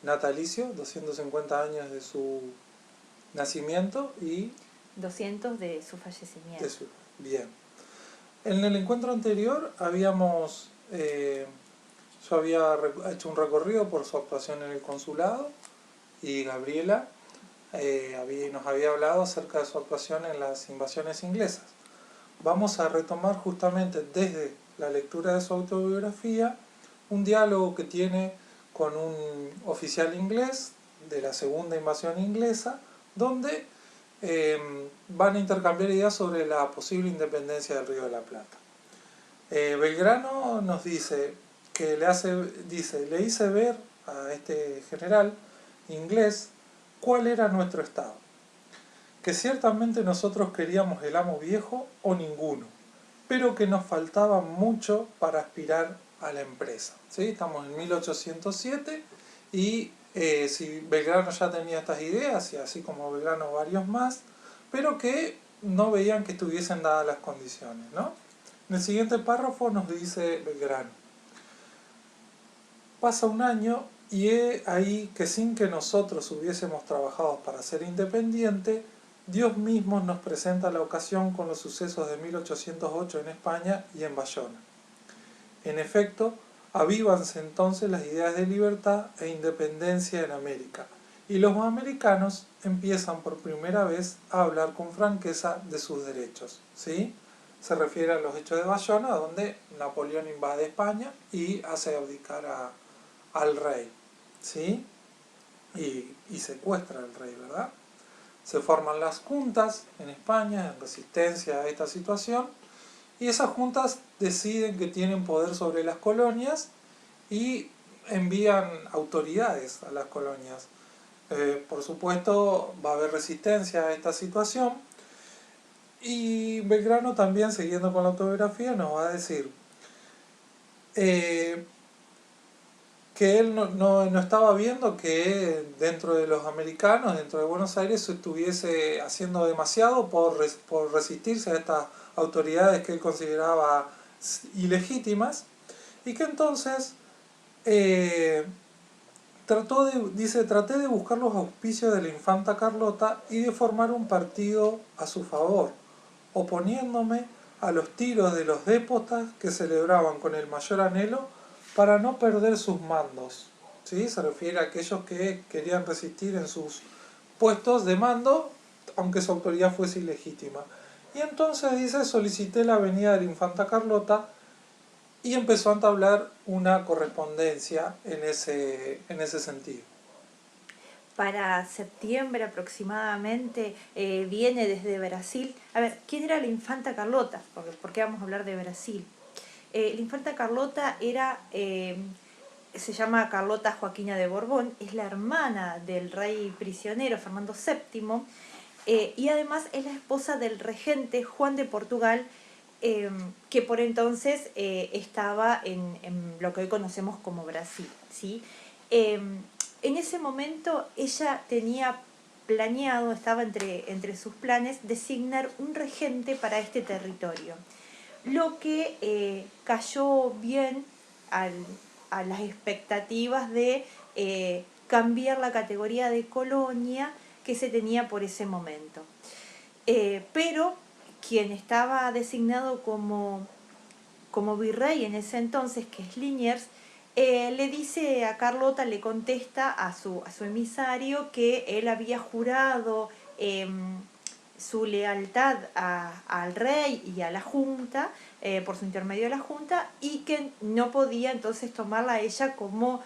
natalicio, 250 años de su nacimiento y 200 de su fallecimiento. Bien. En el encuentro anterior yo había hecho un recorrido por su actuación en el consulado y Gabriela nos había hablado acerca de su actuación en las invasiones inglesas. Vamos a retomar justamente desde la lectura de su autobiografía un diálogo que tiene con un oficial inglés de la segunda invasión inglesa, donde van a intercambiar ideas sobre la posible independencia del Río de la Plata. Belgrano nos dice que le hice ver a este general inglés cuál era nuestro estado, que ciertamente nosotros queríamos el amo viejo o ninguno, pero que nos faltaba mucho para aspirar a la empresa. ¿Sí? Estamos en 1807 y si Belgrano ya tenía estas ideas, y así como Belgrano varios más, pero que no veían que estuviesen dadas las condiciones, ¿no? En el siguiente párrafo nos dice Belgrano: pasa un año y he ahí que sin que nosotros hubiésemos trabajado para ser independiente, Dios mismo nos presenta la ocasión con los sucesos de 1808 en España y en Bayona. En efecto, avívanse entonces las ideas de libertad e independencia en América, y los americanos empiezan por primera vez a hablar con franqueza de sus derechos, ¿sí? Se refiere a los hechos de Bayona, donde Napoleón invade España y hace abdicar al rey, ¿sí? Y secuestra al rey, ¿verdad? Se forman las juntas en España en resistencia a esta situación, y esas juntas deciden que tienen poder sobre las colonias y envían autoridades a las colonias. Por supuesto va a haber resistencia a esta situación, y Belgrano también, siguiendo con la autobiografía, nos va a decir que él no estaba viendo que dentro de los americanos, dentro de Buenos Aires, se estuviese haciendo demasiado por resistirse a estas autoridades que él consideraba ilegítimas, y que entonces traté de buscar los auspicios de la infanta Carlota y de formar un partido a su favor, oponiéndome a los tiros de los déspotas que celebraban con el mayor anhelo para no perder sus mandos. ¿Sí? Se refiere a aquellos que querían resistir en sus puestos de mando, aunque su autoridad fuese ilegítima. Y entonces dice: solicité la venida de la infanta Carlota, y empezó a entablar una correspondencia en ese sentido. Para septiembre aproximadamente viene desde Brasil. A ver, ¿quién era la infanta Carlota? ¿Por qué vamos a hablar de Brasil? La infanta Carlota se llama Carlota Joaquina de Borbón, es la hermana del rey prisionero Fernando VII, y además es la esposa del regente Juan de Portugal, que por entonces estaba en lo que hoy conocemos como Brasil, ¿sí? En ese momento ella tenía planeado, estaba entre sus planes, designar un regente para este territorio, lo que cayó bien a las expectativas de cambiar la categoría de colonia que se tenía por ese momento. Pero quien estaba designado como virrey en ese entonces, que es Liniers, le dice a Carlota, le contesta a su emisario que él había jurado su lealtad al rey y a la junta, por su intermedio de la junta, y que no podía entonces tomarla a ella como,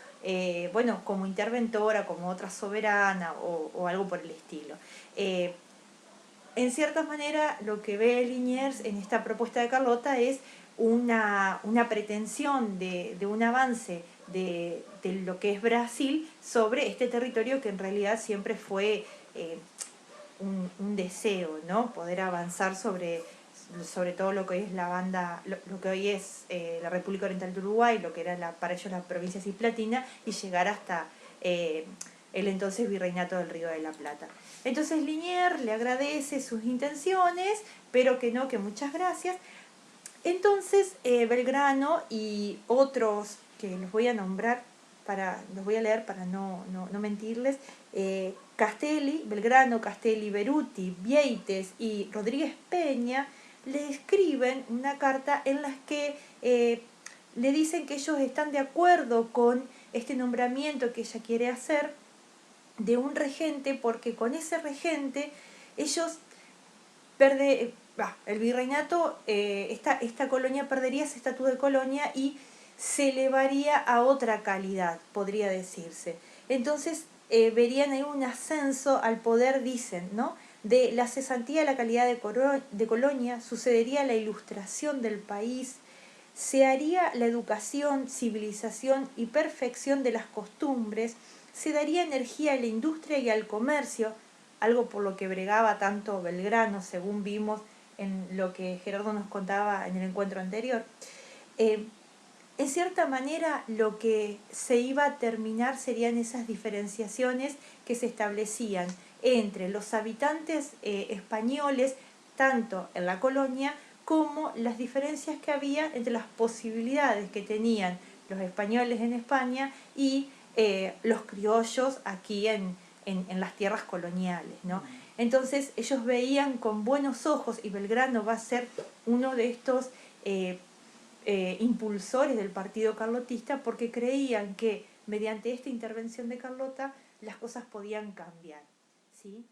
como interventora, como otra soberana o algo por el estilo. En cierta manera, lo que ve Liniers en esta propuesta de Carlota es una pretensión de un avance de lo que es Brasil sobre este territorio, que en realidad siempre fue un deseo, ¿no? Poder avanzar sobre todo lo que hoy es la banda, lo que hoy es la República Oriental de Uruguay, lo que era para ellos la provincia cisplatina, y llegar hasta el entonces virreinato del Río de la Plata. Entonces Liniers le agradece sus intenciones, pero que no, que muchas gracias. Entonces Belgrano y otros que los voy a nombrar los voy a leer para no mentirles, Castelli, Belgrano, Castelli, Beruti, Vieites y Rodríguez Peña le escriben una carta en la que le dicen que ellos están de acuerdo con este nombramiento que ella quiere hacer de un regente, porque con ese regente ellos el virreinato, esta colonia perdería ese estatus de colonia y se elevaría a otra calidad, podría decirse. Entonces verían ahí un ascenso al poder, dicen, ¿no? De la cesantía a la calidad de colonia, sucedería la ilustración del país, se haría la educación, civilización y perfección de las costumbres, se daría energía a la industria y al comercio, algo por lo que bregaba tanto Belgrano, según vimos en lo que Gerardo nos contaba en el encuentro anterior. En cierta manera, lo que se iba a terminar serían esas diferenciaciones que se establecían entre los habitantes españoles, tanto en la colonia, como las diferencias que había entre las posibilidades que tenían los españoles en España y los criollos aquí en las tierras coloniales, ¿no? Entonces ellos veían con buenos ojos, y Belgrano va a ser uno de estos impulsores del partido carlotista, porque creían que mediante esta intervención de Carlota las cosas podían cambiar, ¿sí?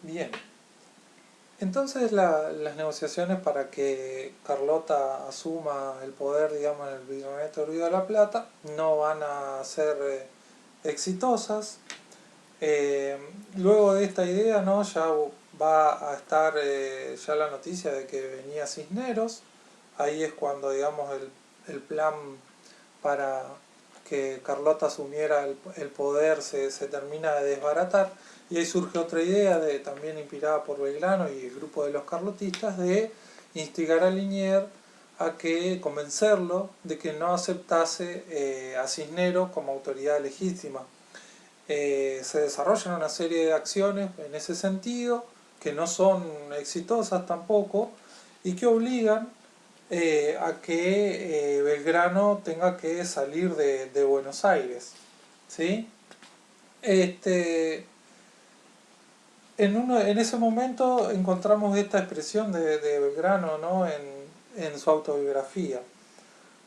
Bien. Entonces las negociaciones para que Carlota asuma el poder, digamos, en el Virreinato del Río de la Plata no van a ser exitosas. Luego de esta idea, ¿no? Ya va a estar ya la noticia de que venía Cisneros. Ahí es cuando, digamos, el plan para que Carlota asumiera el poder se termina de desbaratar, y ahí surge otra idea, también inspirada por Belgrano y el grupo de los carlotistas, de instigar a Liniers a que convencerlo de que no aceptase a Cisneros como autoridad legítima. Se desarrollan una serie de acciones en ese sentido, que no son exitosas tampoco, y que obligan a que Belgrano tenga que salir de Buenos Aires, ¿sí? En ese momento encontramos esta expresión de Belgrano, ¿no? en su autobiografía.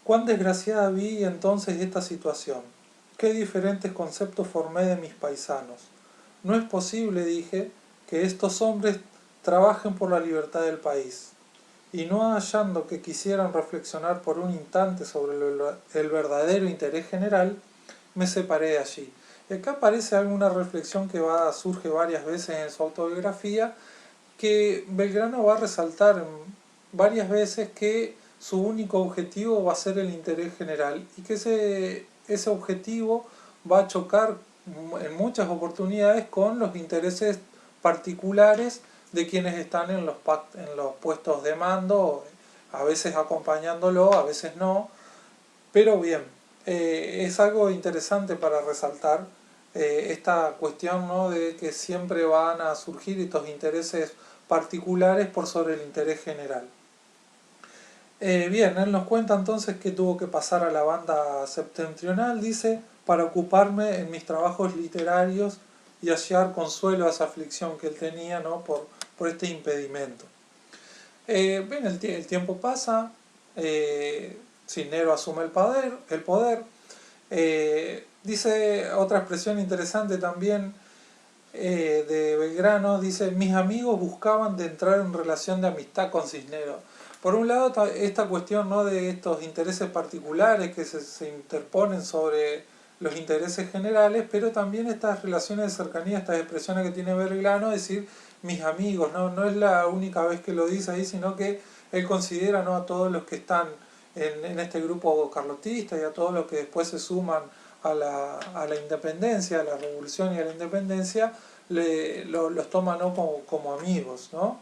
Cuán desgraciada vi entonces esta situación. Qué diferentes conceptos formé de mis paisanos. No es posible, dije, que estos hombres trabajen por la libertad del país. Y no hallando que quisieran reflexionar por un instante sobre el verdadero interés general, me separé de allí. Y acá aparece alguna reflexión que surge varias veces en su autobiografía, que Belgrano va a resaltar varias veces que su único objetivo va a ser el interés general, y que ese objetivo va a chocar en muchas oportunidades con los intereses particulares de quienes están en los puestos de mando, a veces acompañándolo, a veces no. Pero bien, es algo interesante para resaltar esta cuestión, ¿no? De que siempre van a surgir estos intereses particulares por sobre el interés general. Bien, él nos cuenta entonces que tuvo que pasar a la banda septentrional, dice, para ocuparme en mis trabajos literarios y hallar consuelo a esa aflicción que él tenía, ¿no? por este impedimento. Bien, el tiempo pasa, Cisneros asume el poder. Dice otra expresión interesante también de Belgrano, dice: mis amigos buscaban de entrar en relación de amistad con Cisneros. Por un lado, esta cuestión, ¿no? de estos intereses particulares que se interponen sobre los intereses generales, pero también estas relaciones de cercanía, estas expresiones que tiene Belgrano, es decir, mis amigos, no es la única vez que lo dice ahí, sino que él considera, ¿no? a todos los que están en este grupo carlotista y a todos los que después se suman a la independencia, a la revolución y a la independencia, los toma, ¿no? como amigos, ¿no?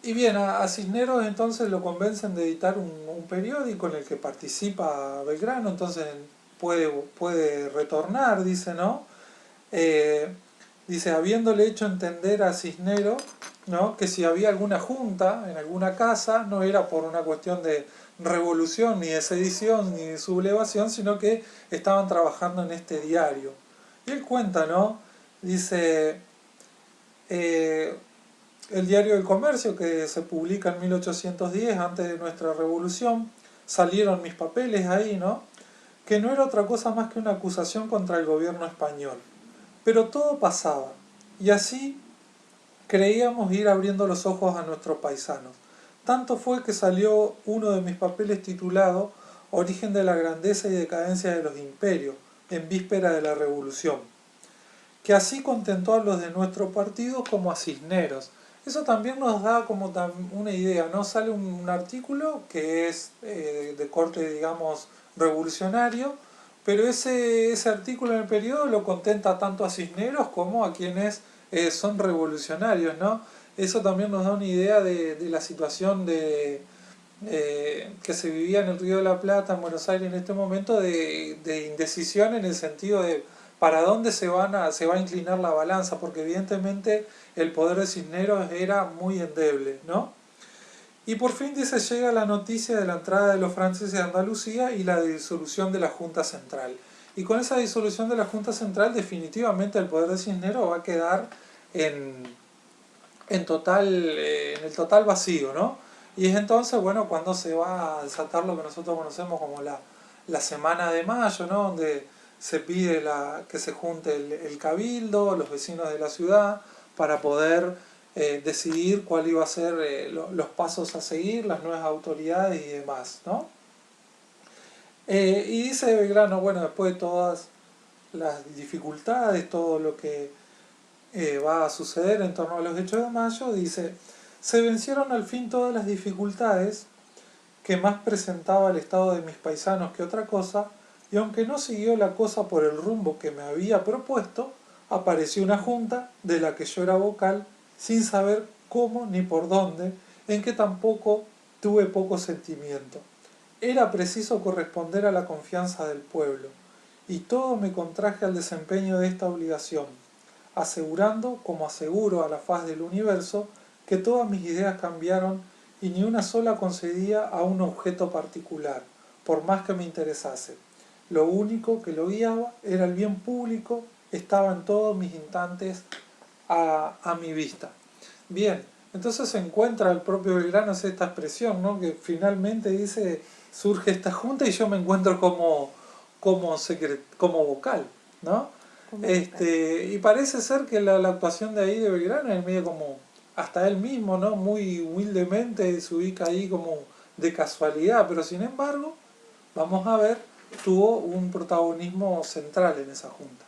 Y bien, a Cisneros entonces lo convencen de editar un periódico en el que participa Belgrano, entonces puede retornar, dice, ¿no? Dice, habiéndole hecho entender a Cisneros ¿no? Que si había alguna junta en alguna casa, no era por una cuestión de revolución, ni de sedición, ni de sublevación, sino que estaban trabajando en este diario. Y él cuenta, ¿no? Dice, eh, el diario del Comercio, que se publica en 1810, antes de nuestra revolución, salieron mis papeles ahí, ¿no? Que no era otra cosa más que una acusación contra el gobierno español. Pero todo pasaba, y así creíamos ir abriendo los ojos a nuestros paisanos. Tanto fue que salió uno de mis papeles titulado Origen de la grandeza y decadencia de los imperios, en víspera de la revolución, que así contentó a los de nuestro partido como a Cisneros. Eso también nos da como una idea, ¿no? Sale un artículo que es de corte, digamos, revolucionario, pero ese artículo en el periodo lo contenta tanto a Cisneros como a quienes son revolucionarios, ¿no? Eso también nos da una idea de la situación que se vivía en el Río de la Plata, en Buenos Aires en este momento, de indecisión en el sentido de para dónde se va a inclinar la balanza, porque evidentemente el poder de Cisneros era muy endeble, ¿no? Y por fin dice, llega la noticia de la entrada de los franceses a Andalucía y la disolución de la Junta Central. Y con esa disolución de la Junta Central definitivamente el poder de Cisneros va a quedar en, en el total vacío, ¿no? Y es entonces, bueno, cuando se va a desatar lo que nosotros conocemos como la Semana de Mayo, ¿no? Donde se pide que se junte el cabildo, los vecinos de la ciudad, para poder decidir cuál iba a ser los pasos a seguir, las nuevas autoridades y demás, ¿no? Y dice Belgrano, bueno, después de todas las dificultades, todo lo que va a suceder en torno a los hechos de mayo, dice, se vencieron al fin todas las dificultades que más presentaba el estado de mis paisanos que otra cosa, y aunque no siguió la cosa por el rumbo que me había propuesto, apareció una junta de la que yo era vocal, sin saber cómo ni por dónde, en que tampoco tuve poco sentimiento. Era preciso corresponder a la confianza del pueblo, y todo me contraje al desempeño de esta obligación, asegurando, como aseguro a la faz del universo, que todas mis ideas cambiaron y ni una sola concedía a un objeto particular, por más que me interesase. Lo único que lo guiaba era el bien público, estaba en todos mis instantes a mi vista. Bien, entonces se encuentra el propio Belgrano esta expresión, ¿no? Que finalmente dice, surge esta junta y yo me encuentro como vocal, ¿no? Y parece ser que la actuación de ahí de Belgrano es medio como, hasta él mismo, ¿no? Muy humildemente se ubica ahí como de casualidad, pero sin embargo, vamos a ver, tuvo un protagonismo central en esa junta.